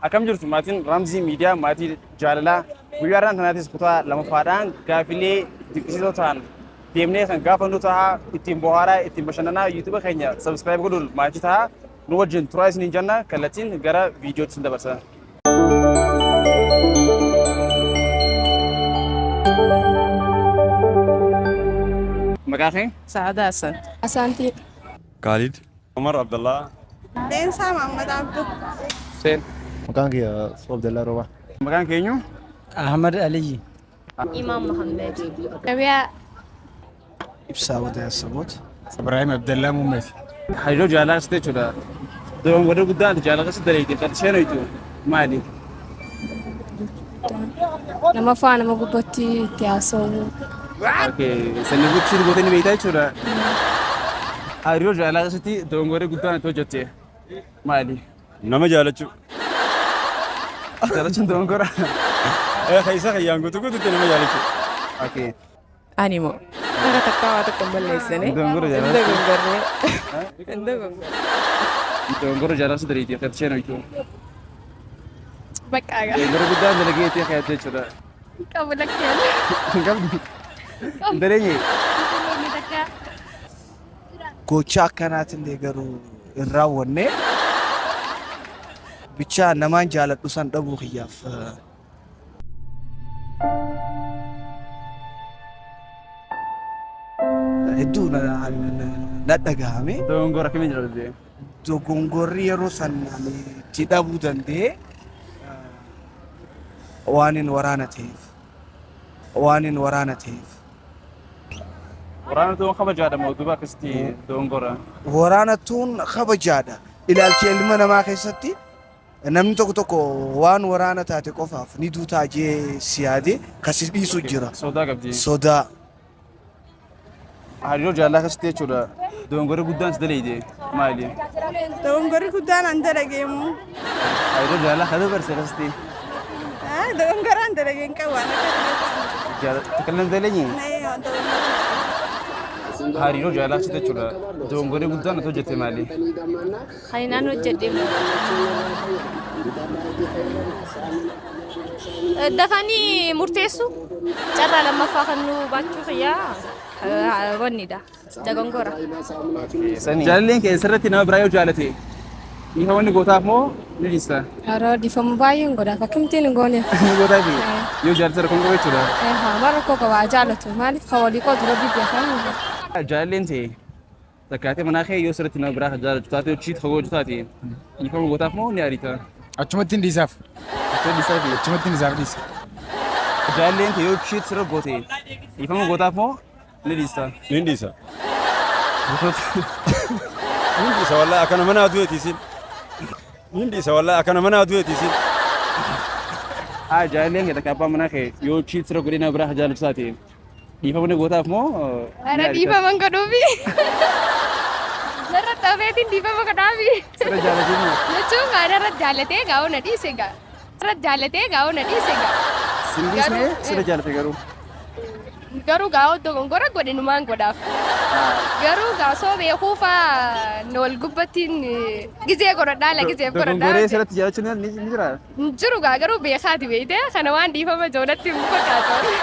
Akkam jirtu maatiin Ramzii Miidiyaa maatii jaalalaa guyyaadhaan kanaatis kutaa lamaffaadhaan gaafilee dinqisiisoo ta'an deemnee kan gaafannu ta'a ittiin bohaaraa ittiin bashannanaa yuutuuba keenya sabskiraayib godhuun maatii ta'a nu wajjin turaa isiniin jenna kallattiin gara viidiyootti isin dabarsa. Maqaa kee? Saada Hassan. Asanti. Khalid. Omar Abdullah. Densa Muhammad Abdu. Seen. Maqaan kee Abdullah Roba. Maqaan keenyu? Ahmad Ali. Imam Muhammad. Rabia. Ibsaa Wadaya Sabot. Ibrahim Abdullah Muhammad. Hariiroo jaalalaa sitte jechuudha. Doon wadda guddaan jaalalaa sitte daleete kan isheen hoytu maali? Nama faa nama gubbatti itti haasa'u. Sanni gochii gootee ni beektaa jechuudha. Hariiroo jaalalaa sitti doon wadda guddaan itti hojjette maali? Nama jaalachuu. Jaalachuun doon gora. Keessa kayyaan guutuutti nama jaalachuu. Animo. Gara takkaa waa tokko balleessanii. Dongora jaalala. Dongora. Dongora jaalala sitte daleete kan isheen hoytu. Baqqaaga. Dongora guddaan dalagee itti kaayatte jechuudha. Qabu lakkeen. Qabdu. Dareenye. Gocha akkanaatillee garuu hin raawwanne bichaa namaan jaaladhu san dhabuu kiyyaaf hedduu na dhagahame. Dongora akkamiin jedhamte? Dogongorri yeroo san itti dhabuu danda'e waan hin waraana ta'eef. Waraana tuun kabajaadha mootummaa akkasitti dongora. Waraanatuun kabajaadha. Ilaalcha ilma namaa keessatti namni tokko waan waraana taate qofaaf ni duutaa jee siyaade kasi dhiisu jira. Sodaa qabdi. Sodaa. Hariiroo jaalalaa akkasitti jechuudha. Dongorri guddaan si daleete maali? Dongorri guddaan an dalageemu. Hariiroo jaalalaa kan dabarse akkasitti. Dongora an dalageen qaban Takkalleen daleenye? Hariiroo jaalalaa akkasitti jechuudha. Dongorri guddaan itti hojjette maali? Kaninaan hojjedheemu. Dafanii murteessu carraa lammaffaa kan nu baachuu kiyyaa wannidha. Dogongora. Jaalalleen kee sirriitti nama biraa yoo jaalate dhiifa wanni gootaaf moo ni dhiista? Yeroo dhiifamu baay'een godhaaf akkamittiin hin gooneef. Gootaaf yoo jaalate rakkoon qaba jechuudha. Mara rakkoo qabaa jaalatu maaliif hawalii qootu rabbi beekan. Jaalalleen ta'e takkaatee manaa kee yoo sirriitti nama biraa jaalatu taate hojii hojii taate dhiifama gootaaf moo ni ariita? Achumatti hin dhiisaaf. Achumatti hin dhiisa. Jaalalleen ta'e yoo hojii sirra goote dhiifama gootaaf moo ni dhiista? Ni dhiisa. Ni dhiisa wallahi akkana mana aduu eetiisin. Ni dhiisa wallahi akkana mana aduu eetiisin. Jaalalleen kee takka abbaan manaa kee yoo hojii sirra godhee nama biraa jaalatu taate dhiifama ni gootaaf moo? Ara dhiifaman godhuufi. Narra tafeetiin dhiifama godhaafi. Sirra jaalatee moo? Jechuun irra jaalatee gaa'oo na dhiise gaa. Sindiisnee sirra jaalate garuu. Garuu gaa'oo dogongora godhe numaan godhaaf. Garuu gaasoo beekuufa wal gubbattiin gizee godhadhaa la gizeef godhadhaa. Dogongoree sirratti jaalachuun ni jira. Jiru gaa garuu beekaati beeyte kana waan dhiifama joonatti hin fakkaatu.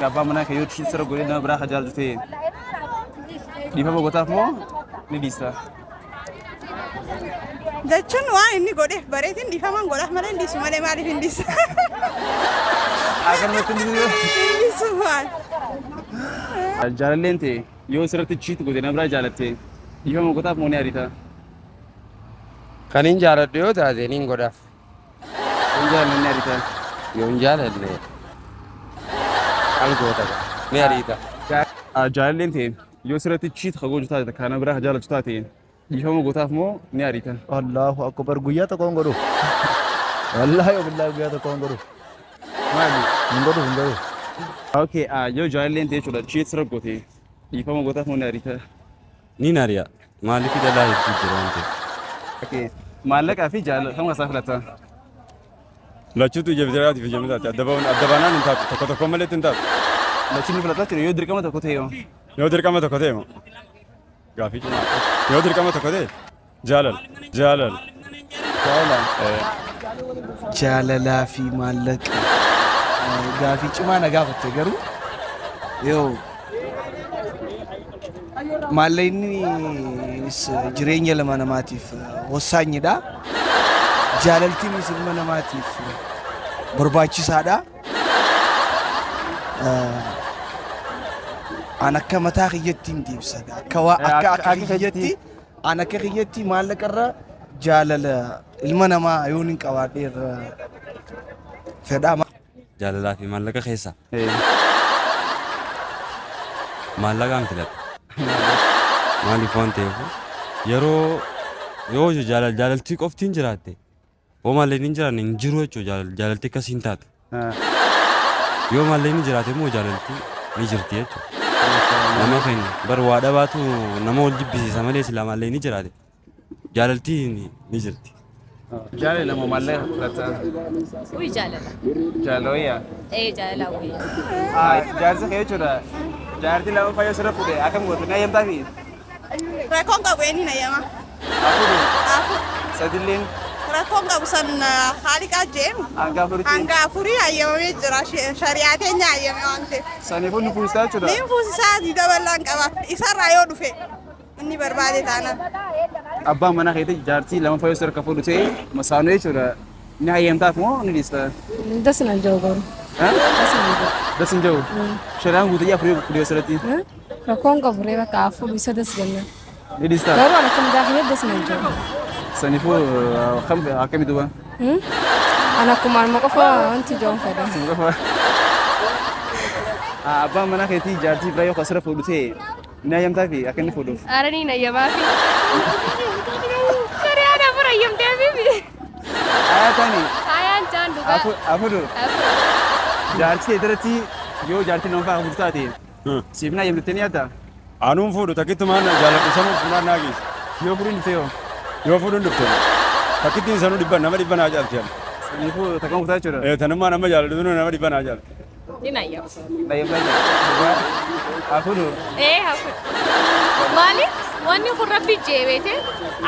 Abbaan manaa kee yoo hojii sirra godhee nama biraa jaalatu ta'e dhiifama gootaaf moo ni dhiista? Jechuun waan inni godheef bareetiin dhiifaman godhaaf malee hin dhiisu malee maaliif hin dhiisa? Akkanumatti ni Dhiisu maal? Jaalalleen ta'e yoo sirratti chiitu godhee nama biraa jaalatte dhiifama gootaaf moo ni ariita? Kan hin jaaladhu yoo taate niin godhaaf. Yoo jaalallee ni ariita? Yoo hin jaaladne kan goota ni ariita. Jaalalleen ta'e yoo sirratti chiitu hagooju taate kan nama biraa jaalatu taate dhiifama gootaaf moo ni ariita? Allahu akbar guyyaa tokko hin godhu. Wallahi billahi guyyaa tokko hin godhu. Maali? Hin godhu. Okay, yoo jaalalleen ta'e jechuudha chiitu sirra goote dhiifama gootaaf moo ni ariita? Ni nari'a. Maaliif dalaa hedduu jira waan ta'eef. Okay, maallaqaa fi jaalala kama isaa filata? Lachuutu ija bitiraatiif ija mitaati. Addabaanaan hin taatu. Tokko malee hin taatu. Lachuun ni filataa jiru yoo dirqama tokko ta'e yoo? Yoo dirqama tokko ta'e moo? Gaafii cimaa. Yoo dirqama tokko ta'e jaalala. Jaalala. jaalalaa fi maallaqa gaafii cimaa na gaafatte garuu yoo maallaqni jireenya ilma namaatiif wasaanyidha. Jaalaltiinis ilma namaatiif barbaachisaadha. An akka mataa kiyyatti hin deebisada. Akka kiyyatti an akka kiyyatti maallaqarra jaalala ilma namaa yoon hin qabaadheerra fedha. Jaalalaa fi maallaqa keessa. Maallaqaan filadha. Maaliif waan ta'eef yeroo yoo jaalaltii qoftiin jiraatte oo maallaqni hin jiraanne hin jiru jechuudha jaalaltii akkasii hin taatu. Yoo maallaqni jiraate immoo jaalaltii ni jirti jechuudha. Nama keenya bara waa dhabaatu nama wal jibbisiisa malee sila maallaqni jiraate jaalaltii ni jirti. Jaalala moo maallaqa fudhata? Uy jaalala. Jaalala wayyaa? Jaalala wayya. Jaarsa kee jechuudha. Jaartii lama fayyoo sirra fuudhe akkam gootu na eeyamtaa fi? Rakkoon qabu eenyu na eeyama. Afur. Sadilleen? Rakkoon qabu san haaliqaa jeemu. Hanga afurii hayyamamee jira. Shari'aa teenya hayyame waan ta'eef. Saniifuu ni fuusisaa jechuudha? Ni fuusisaa dabalaan qaba. Isarraa yoo dhufe inni barbaade taanaan. Abbaan manaa keetti jaartii lama fayyoo sirra ka fuudhu ta'e masaanuu jechuudha. Ni hayyamtaaf moo ni dhiista? Dasna jawgaru. Das hin jiru. Shari'aan guutuu afurii fuudhee sirratti. Rakkoon qabu reeba ka afur isa das ganna. Ni dhiista? Garuu ana kam daakiyya dasna jawu. Saniifuu akkamii duuba? Ana kumaan ma qofa wanti jawu fedha. Abbaan manaa keetti jaartii biraa yoo ka sirra fuudhu ta'e ni hayyamtaa fi akka inni fuudhuuf? Aranii na eeyyamaa fi. Shari'aan afur eeyyamtee fi. Ayatani? Ayaan jaan dhugaa. Afuru? Jaartii irratti yoo jaartii nama fa'aa fuudhu taate siif na hayyamtee ni yaaddaa? Anuun fuudhu takkitti maan jaaladhu sanuu fuudhaan naa geessu. Yoo fuudhuun dhufte yoo? Yoo fuudhuun dhufte takkittiin sanuu dhibban nama dhibban haa jaalti yaala. Saniifuu takkan kutaa jechuudha? Tanummaa nama jaaladhu nama dhibban haa jaalti. Ni na eeyyamu. Na hayyamtaa jechuudha? Afuru? Afur. Maaliif wanni kun rabbi jeebeete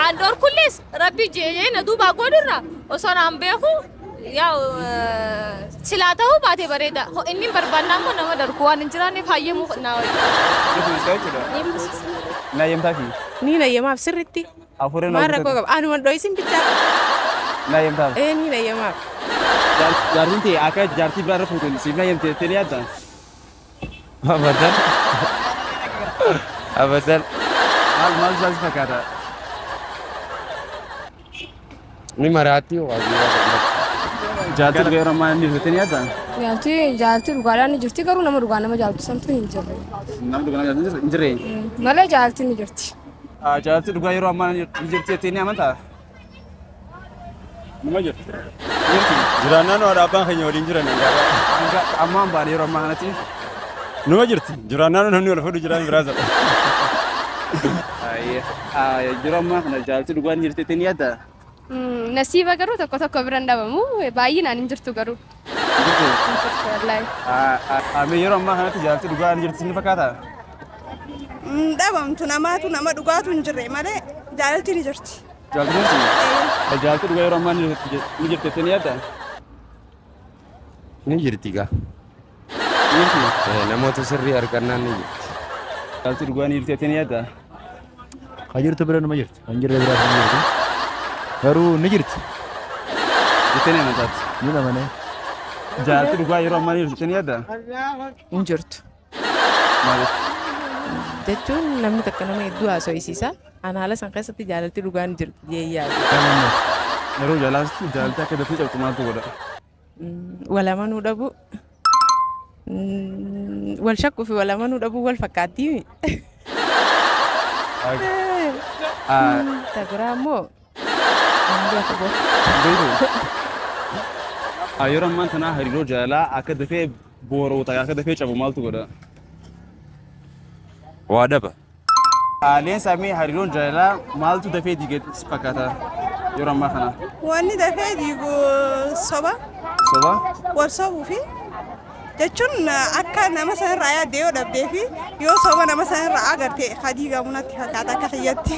aandoor kullis rabbi jeeyee na duubaa godhurra osoo naan beeku yaa silaa ta'uu baate bareeda. Inni barbaannaa immoo nama darbu waan hin jiraanneef hayyamuu naa wayya. Ni fuusisaa jechuudha? Na hayyamtaa fi? Ni na eeyyamaaf sirritti. Afurii na Maal rakkoo qaba? Anuma dho'isin bichaa. Na hayyamtaaf? Ni na eeyyamaaf. Jaartiin ta'e akka jaartii biraa irra fuudhuun siif na hayyamtee ni yaaddaa? Abadan. Abadan. Maal isaas fakkaata? Ni maraatti waa Jaartii dhugaa yeroo ammaa ni jirti ni yaaddaa? Jaaltii dhugaadhaan ni jirti garuu nama dhugaa nama jaaltu santu hin jirre. Nama dhugaa nama jaaltu hin jirre? Malee jaaltii ni jirti. Jaartii dhugaa yeroo ammaa ni jirti jettee ni amantaa? Nama jirti. Jirti? Jiraannaan waa dhaabbaan keenya waliin jiran hangaara. Ammaan baane yeroo ammaa kanatti? Nama jirti. Jiraannaan namni wal fuudhu jiraan biraa sadha. Yeroo ammaa kana jaartii dhugaa ni jirti jettee ni yaaddaa? Nasiiba garuu tokko tokko biraan dhabamu baay'inaan hin jirtu garuu. Yeroo ammaa kanatti jaartii dhugaa ni jirti ni fakkaataa? Dhabamtu namaatu nama dhugaatu hin jirre malee jaalaltiin ni jirti. Jaartii dhugaa yeroo ammaa ni jirti jettee ni yaaddaa? ni jirti gaa. Namoota sirrii argannaan ni jirti. Jaartii dhugaa ni jirti jettee ni yaaddaa? Kan jirtu bira nama jirti. Kan jirre bira nama jirti. Garuu ni jirti. Jettee ni amantaati? Ni amanee. Jaartii dhugaa yeroo ammaa ni jirti jettee ni yaaddaa? Hin jirtu. Maaliif? Jechuun namni takka nama hedduu haasofsiisa. Ana haala san keessatti jaalaltii dhugaa ni jirti jee yaadu. Yeroo jaalatti jaalaltii akka dafee cabtu maaltu godha? Walamanuu dhabu. Wal shakkuu fi walamanuu dhabu wal fakkaattii. Tabiraa immoo yeroo ammaan tanaa hariiroo jaalalaa akka dafee boora'u ta'e akka dafee cabu maaltu godha? Waa dhaba. Haaleen samii hariiroon jaalalaa maaltu dafee diigee fakkaata yeroo ammaa kana? Wanni dafee diigu soba. Soba? Wal sobuu fi jechuun akka nama sanarraa yaaddee yoo dhabdee fi yoo soba nama sanarraa agarte ka diigamu natti fakkaata akka kiyyatti.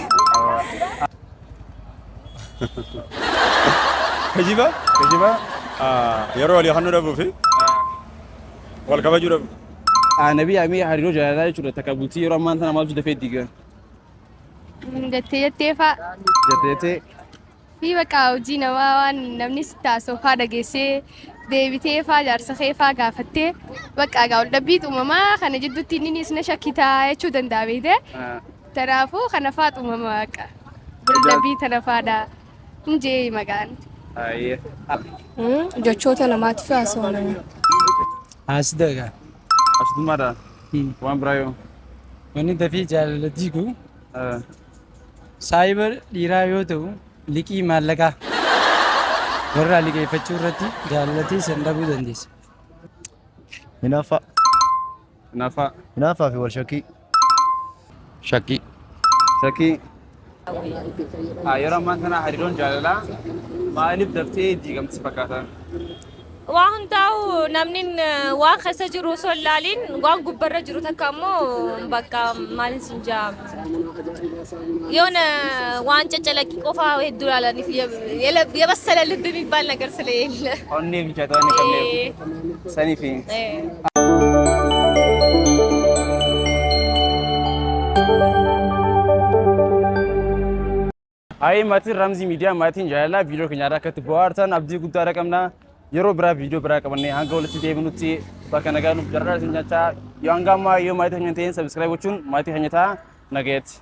Kijiba Kijiba yeroo walii hannuu dhabuu fi wal kabajuu dhabu. nabii amii hariiroo jaalalaa jechuudha takka bultii yeroo ammaan tana maaltu dafee diiga jettee faa jettee fi bakka hojii namaa waan namni taasoo faa dhageessee deebitee faa jaarsa kee faa gaafattee bakka gaa ol dhabbii uumamaa kana jidduutti inni isna shakkitaa jechuu danda'a beekte. Kanaafuu kana faa uumamaa bakka ol dhabbii tana faadha injee maqaan. Jechoota namaatiif haasawanii. Asdaga. Asdummaadha. Waan biraa yoo. Wanni dafii jaalalatii kun saayiba dhiiraa yoo ta'u liqii maallaqaa warra liqeeffachuu irratti jaalalatii san dhabuu dandeessa. Hinaaffaa. Hinaaffaa. Hinaaffaa fi wal shakkii. Shakkii. Shakkii. Yeroo ammaan tana hariiroon jaalalaa maaliif daftee diigamti fakkaata? Waan hundaa'u namni waan keessa jiru osoo hin laaliin waan gubbarra jiru takka immoo bakka maalin siin jedhama yoona waan caccalaqqii qofaa hedduu ilaalaniif የበሰለ ልብ የሚባል ነገር ስለሌለ ኦኔ ብቻ ተዋኔ ከመለ ሰኒፊ አይ ማቲ ራምዚ ሚዲያ ማቲን ጃላ ቪዲዮ ከኛራ ከትቦአርተን አብዲ ጉዳራ ቀምና yeroo biraa viidiyoo biraa qabannee hanga walitti deebinutti bakka nagaa nuuf jarraa isin jechaa yoo hangammaa yoo maatii keenya ta'een sabskiraayib gochuun maatii keenya ta'a nagayetti.